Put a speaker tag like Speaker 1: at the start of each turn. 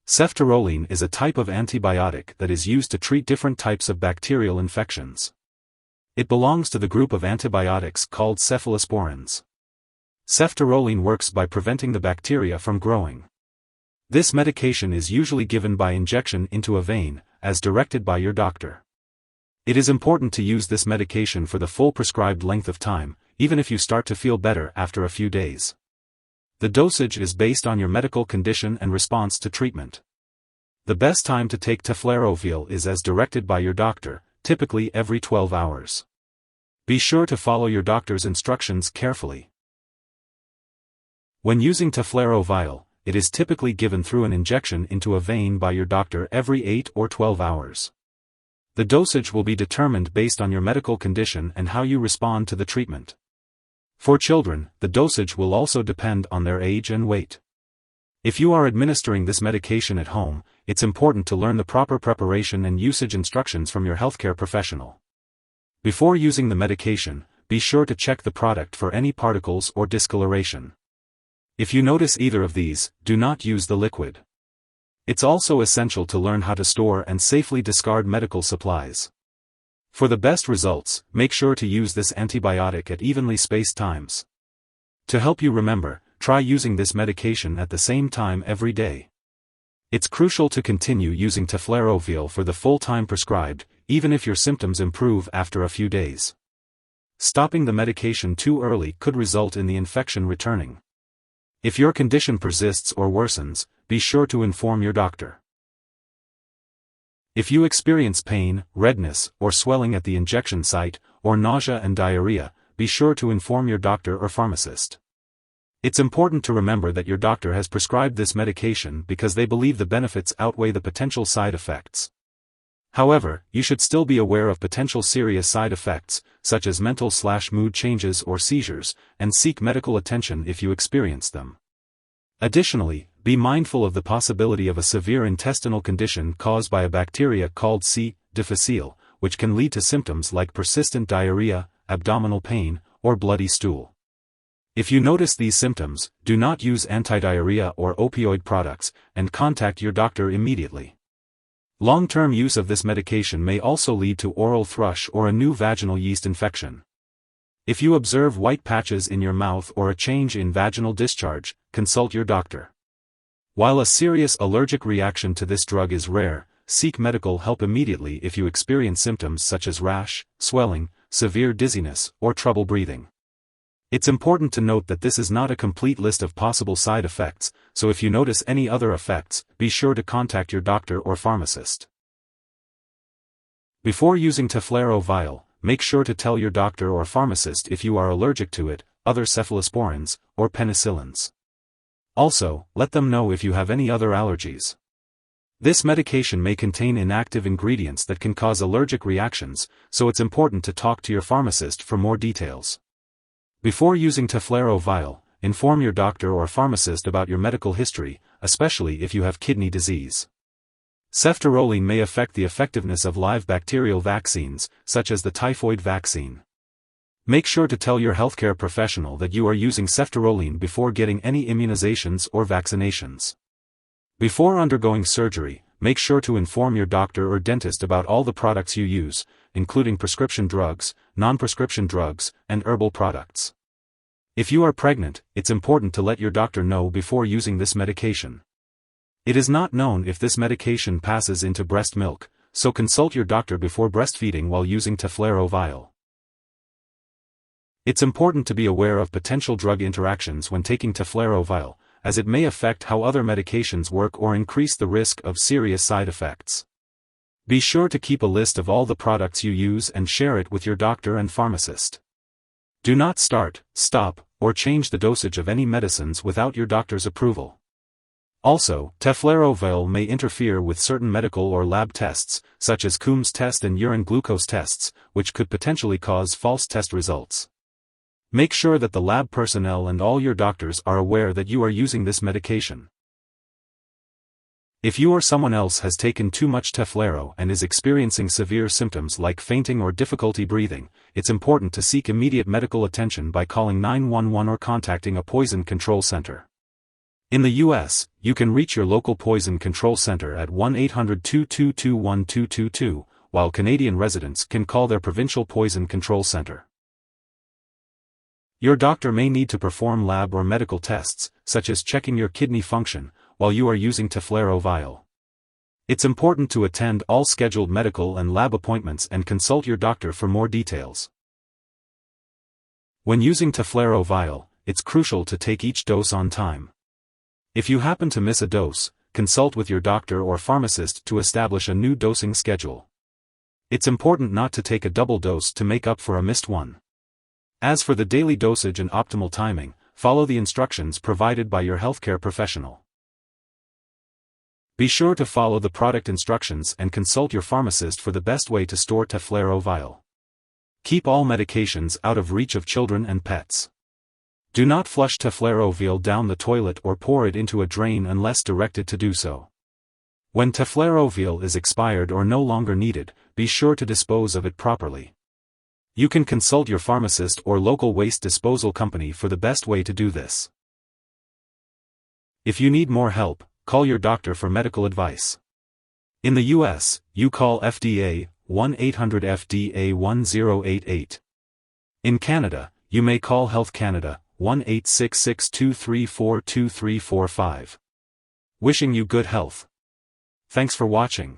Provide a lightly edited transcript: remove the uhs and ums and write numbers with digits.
Speaker 1: Ceftaroline is a type of antibiotic that is used to treat different types of bacterial infections. It belongs to the group of antibiotics called cephalosporins. Ceftaroline works by preventing the bacteria from growing. This medication is usually given by injection into a vein, as directed by your doctor. It is important to use this medication for the full prescribed length of time, even if you start to feel better after a few days. The dosage is based on your medical condition and response to treatment. The best time to take Teflaro Vial is as directed by your doctor, typically every 12 hours. Be sure to follow your doctor's instructions carefully. When using Teflaro Vial, it is typically given through an injection into a vein by your doctor every 8 or 12 hours. The dosage will be determined based on your medical condition and how you respond to the treatment. For children, the dosage will also depend on their age and weight. If you are administering this medication at home, it's important to learn the proper preparation and usage instructions from your healthcare professional. Before using the medication, be sure to check the product for any particles or discoloration. If you notice either of these, do not use the liquid. It's also essential to learn how to store and safely discard medical supplies. For the best results, make sure to use this antibiotic at evenly spaced times. To help you remember, try using this medication at the same time every day. It's crucial to continue using Teflaro Vial for the full time prescribed, even if your symptoms improve after a few days. Stopping the medication too early could result in the infection returning. If your condition persists or worsens, be sure to inform your doctor. If you experience pain, redness, or swelling at the injection site, or nausea and diarrhea, be sure to inform your doctor or pharmacist. It's important to remember that your doctor has prescribed this medication because they believe the benefits outweigh the potential side effects. However, you should still be aware of potential serious side effects, such as mental/mood changes or seizures, and seek medical attention if you experience them. Additionally, be mindful of the possibility of a severe intestinal condition caused by a bacteria called C. difficile, which can lead to symptoms like persistent diarrhea, abdominal pain, or bloody stool. If you notice these symptoms, do not use anti-diarrhea or opioid products, and contact your doctor immediately. Long-term use of this medication may also lead to oral thrush or a new vaginal yeast infection. If you observe white patches in your mouth or a change in vaginal discharge, consult your doctor. While a serious allergic reaction to this drug is rare, seek medical help immediately if you experience symptoms such as rash, swelling, severe dizziness, or trouble breathing. It's important to note that this is not a complete list of possible side effects, so if you notice any other effects, be sure to contact your doctor or pharmacist. Before using Teflaro Vial, make sure to tell your doctor or pharmacist if you are allergic to it, other cephalosporins, or penicillins. Also, let them know if you have any other allergies. This medication may contain inactive ingredients that can cause allergic reactions, so it's important to talk to your pharmacist for more details. Before using Teflaro Vial, inform your doctor or pharmacist about your medical history, especially if you have kidney disease. Ceftaroline may affect the effectiveness of live bacterial vaccines, such as the typhoid vaccine. Make sure to tell your healthcare professional that you are using Ceftaroline before getting any immunizations or vaccinations. Before undergoing surgery, make sure to inform your doctor or dentist about all the products you use, including prescription drugs, non-prescription drugs, and herbal products. If you are pregnant, it's important to let your doctor know before using this medication. It is not known if this medication passes into breast milk, so consult your doctor before breastfeeding while using Teflaro Vial. It's important to be aware of potential drug interactions when taking Teflaro Vial, as it may affect how other medications work or increase the risk of serious side effects. Be sure to keep a list of all the products you use and share it with your doctor and pharmacist. Do not start, stop, or change the dosage of any medicines without your doctor's approval. Also, Teflaro Vial may interfere with certain medical or lab tests, such as Coombs test and urine glucose tests, which could potentially cause false test results. Make sure that the lab personnel and all your doctors are aware that you are using this medication. If you or someone else has taken too much Teflaro and is experiencing severe symptoms like fainting or difficulty breathing, it's important to seek immediate medical attention by calling 911 or contacting a poison control center. In the US, you can reach your local poison control center at 1-800-222-1222, while Canadian residents can call their provincial poison control center. Your doctor may need to perform lab or medical tests, such as checking your kidney function, while you are using Teflaro Vial. It's important to attend all scheduled medical and lab appointments and consult your doctor for more details. When using Teflaro Vial, it's crucial to take each dose on time. If you happen to miss a dose, consult with your doctor or pharmacist to establish a new dosing schedule. It's important not to take a double dose to make up for a missed one. As for the daily dosage and optimal timing, follow the instructions provided by your healthcare professional. Be sure to follow the product instructions and consult your pharmacist for the best way to store Teflaro Vial. Keep all medications out of reach of children and pets. Do not flush Teflaro Vial down the toilet or pour it into a drain unless directed to do so. When Teflaro Vial is expired or no longer needed, be sure to dispose of it properly. You can consult your pharmacist or local waste disposal company for the best way to do this. If you need more help, call your doctor for medical advice. In the US, you call FDA, 1-800-FDA-1088. In Canada, you may call Health Canada, 1-866-234-2345. Wishing you good health. Thanks for watching.